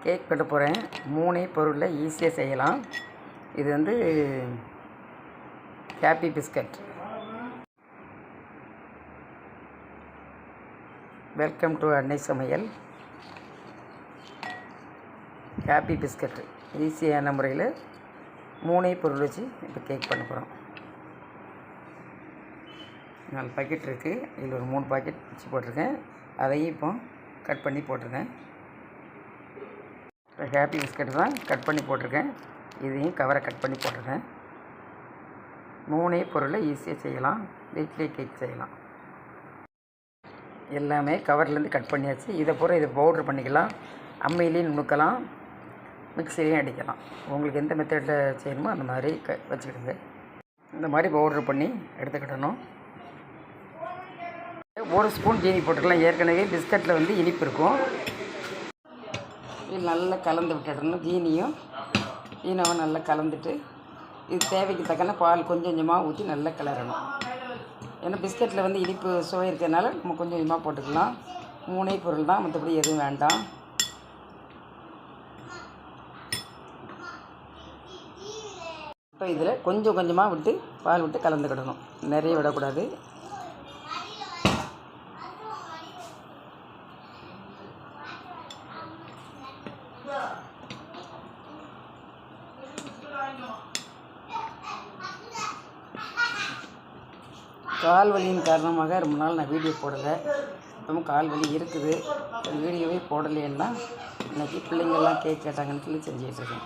Cake பண்ண போகிறேன். 3 பொருளில் ஈஸியாக செய்யலாம். இது வந்து ஹாப்பி பிஸ்கட். வெல்கம் டு அன்னை சமையல். ஹாப்பி பிஸ்கட் ஈஸியான முறையில் 3 பொருள் வச்சு இப்போ கேக் பண்ண போகிறோம். 4 பாக்கெட் இருக்குது. இதில் ஒரு 3 பாக்கெட் வச்சு போட்டிருக்கேன். அதையும் இப்போ கட் பண்ணி போட்டிருக்கேன். இப்போ ஹாப்பி பிஸ்கட் தான் கட் பண்ணி போட்டிருக்கேன். இதையும் கவரை கட் பண்ணி போட்டிருக்கேன். 3 பொருளை ஈஸியாக செய்யலாம். வீட்லேயே கேக் செய்யலாம். எல்லாமே கவர்லேருந்து கட் பண்ணியாச்சு. இதை இதை பவுட்ரு பண்ணிக்கலாம். அம்மியிலையும் நுணுக்கலாம், மிக்சிலையும் அடிக்கலாம். உங்களுக்கு எந்த மெத்தடில் செய்யணுமோ அந்த மாதிரி வச்சுக்கிடுங்க. இந்த மாதிரி பவுட்ரு பண்ணி எடுத்துக்கிடணும். 1 ஸ்பூன் ஜீனி போட்டுக்கலாம். ஏற்கனவே பிஸ்கட்டில் வந்து இனிப்பு இருக்கும். இது நல்லா கலந்து விட்டுடணும். ஈனவும் நல்லா கலந்துட்டு இது தேவைக்கு தக்கன பால் கொஞ்சம் கொஞ்சமாக ஊற்றி நல்லா கிளறணும். ஏன்னா பிஸ்கட்டில் வந்து இனிப்பு சுவை இருக்கிறதுனால நம்ம கொஞ்சம் கொஞ்சமாக போட்டுக்கலாம். 3 பொருள் தான், மற்றபடி எதுவும் வேண்டாம். இப்போ இதில் கொஞ்சம் கொஞ்சமாக விட்டு பால் விட்டு கலந்துக்கிடணும். நிறைய விடக்கூடாது. கால் வலியின் காரணமாக ரொம்ப நாள் நான் வீடியோ போடலை. இப்போவும் கால் வலி இருக்குது. வீடியோவே போடலைன்னா இன்றைக்கி பிள்ளைங்கள்லாம் கேக் கேட்டாங்கன்னு சொல்லி செஞ்சிகிட்ருக்கேன்.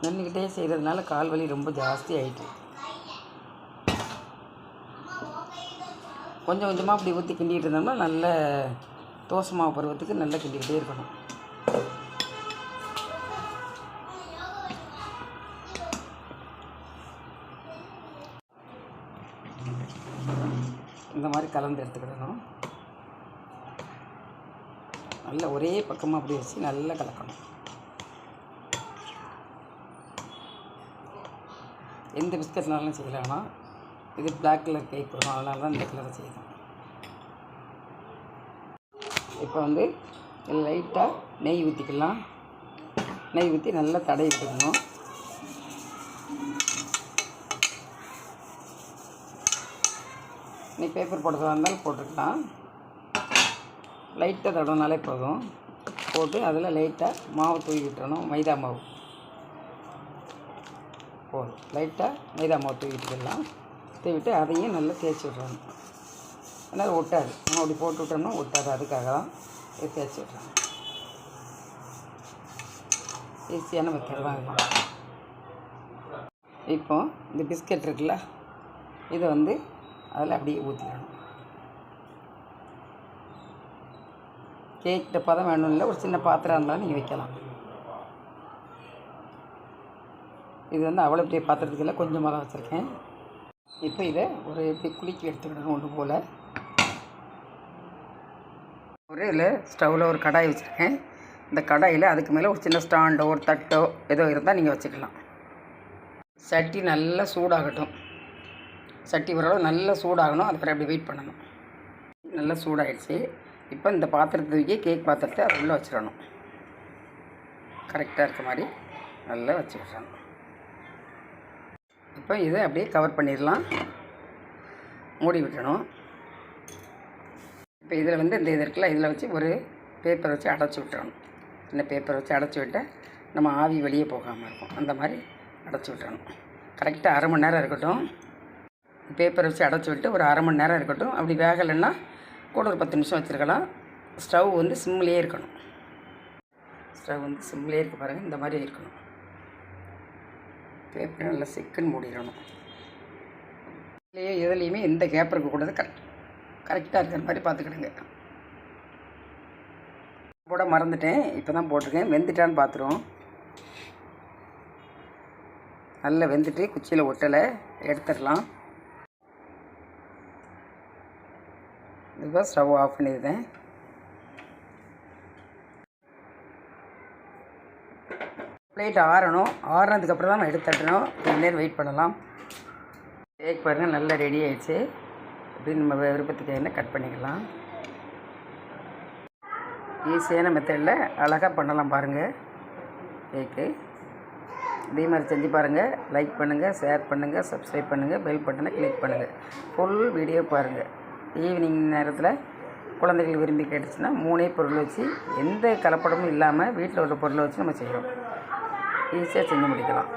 நின்றுக்கிட்டே செய்கிறதுனால கால் வலி ரொம்ப ஜாஸ்தி ஆகிட்டு. கொஞ்சம் கொஞ்சமாக அப்படி ஊற்றி கிண்டிகிட்டு இருந்தோம்னா நல்ல தோசை மாவு பருவத்துக்கு நல்லா கிண்டிக்கிட்டே இருக்கணும். இந்த மாதிரி கலந்து எடுத்துக்கிடணும். நல்லா ஒரே பக்கமாக அப்படி வச்சு நல்லா கலக்கணும். எந்த பிஸ்கட்னாலும் செய்யலாம்னா இது பிளாக் கலர் கேக் வரும், அதனால தான் இந்த கலரை செய்யணும். இப்போ வந்து லைட்டாக நெய் ஊற்றிக்கலாம். நெய் ஊற்றி நல்லா தடவி விட்டுக்கணும். நீ பேப்பர் போடுறதா இருந்தாலும் போட்டுக்கலாம். லைட்டாக தடவினாலே போதும். போட்டு அதில் லைட்டாக மாவு தூவி விட்டுறணும். மைதா மாவு போதும். லைட்டாக மைதா மாவு தூவிட்டுக்கலாம். தூவிட்டு அதையும் நல்லா தேய்ச்சி விட்றணும். அதனால் ஒட்டாது. நம்ம அப்படி போட்டு விட்டோம்னா ஒட்டாது. அதுக்காக தான் இதை தேய்ச்சி விட்றணும். ஈஸியான மெத்தட் தான் இருக்கும். இப்போ இந்த பிஸ்கட் இருக்குல்ல, இதை வந்து அதில் அப்படியே ஊற்றிடணும். கேக் டப்பா தான் வேணும் இல்லை, ஒரு சின்ன பாத்திரம் இருந்தாலும் நீங்கள் வைக்கலாம். இது வந்து அவ்வளோ பெரிய பாத்திரத்துக்கு இல்லை, கொஞ்சமாக தான் வச்சுருக்கேன். இப்போ இதை ஒரு எப்படி குலுக்கி எடுத்துக்கிடணும். ஒன்று போல் ஒரு இதில் ஸ்டவ்வில் ஒரு கடாய் வச்சுருக்கேன். இந்த கடாயில் அதுக்கு மேலே ஒரு சின்ன ஸ்டாண்டோ ஒரு தட்டோ ஏதோ இருந்தால் நீங்கள் வச்சுக்கலாம். சட்டி நல்லா சூடாகட்டும். சட்டி ஓரளவு நல்லா சூடாகணும். அதுக்கப்புறம் அப்படி வெயிட் பண்ணணும். நல்லா சூடாகிடுச்சு. இப்போ இந்த பாத்திரத்தை தூக்கி கேக் பாத்திரத்தை அது உள்ளே வச்சிடணும். கரெக்டாக இருக்க மாதிரி நல்லா வச்சு விட்றணும். இப்போ இதை அப்படியே கவர் பண்ணிடலாம். மூடி விட்டணும். இப்போ இதில் வந்து இந்த இது இருக்குல்ல, இதில் வச்சு ஒரு பேப்பரை வச்சு அடைச்சி விட்டுறணும். இந்த பேப்பரை வச்சு அடைச்சி விட்டால் நம்ம ஆவி வெளியே போகாமல் இருக்கும். அந்த மாதிரி அடைச்சி விட்டுறணும். கரெக்டாக 1/2 மணி நேரம் இருக்கட்டும். பேப்பரை வச்சு அடைச்சி விட்டு ஒரு 1/2 மணி நேரம் இருக்கட்டும். அப்படி வேகலைன்னா கூட ஒரு 10 நிமிஷம் வச்சுருக்கலாம். ஸ்டவ் வந்து சிம்லேயே இருக்கணும். ஸ்டவ் வந்து சிம்லேயே இருக்க பாருங்கள். இந்த மாதிரி இருக்கணும். பேப்பரை நல்லா செக்குன்னு மூடிடணும். எதுலேயுமே எந்த கேப் இருக்கக்கூடாது. கரெக்டாக இருக்கிற மாதிரி பார்த்துக்கிடுங்க. போட மறந்துட்டேன். இப்போ தான் போட்டிருக்கேன். வெந்துட்டான்னு பார்த்துருவோம். நல்லா வெந்துட்டு குச்சியில் ஒட்டலை, எடுத்துடலாம். இப்போ ஸ்டவ் ஆஃப் பண்ணிடுறேன். பிளேட் ஆறணும். ஆறுனதுக்கப்புறம் தான் நம்ம எடுத்துட்டணும். கொஞ்சம் நேரம் வெயிட் பண்ணலாம். கேக் பாருங்கள் நல்லா ரெடி ஆகிடுச்சு. இப்படி நம்ம விருப்பத்துக்கு என்ன கட் பண்ணிக்கலாம். ஈஸியான மெத்தடில் அழகாக பண்ணலாம் பாருங்கள் கேக்கு. இதே மாதிரி செஞ்சு பாருங்கள். லைக் பண்ணுங்கள், ஷேர் பண்ணுங்கள், சப்ஸ்கிரைப் பண்ணுங்கள், பெல் பட்டனை கிளிக் பண்ணுங்கள். ஃபுல் வீடியோ பாருங்கள். ஈவினிங் நேரத்தில் குழந்தைகள் விரும்பி கேட்டுச்சுன்னா 3 பொருள் வச்சு எந்த கலப்படமும் இல்லாமல் வீட்டில் உள்ள பொருளை வச்சு நம்ம செய்கிறோம். ஈஸியாக செஞ்சு முடிக்கலாம்.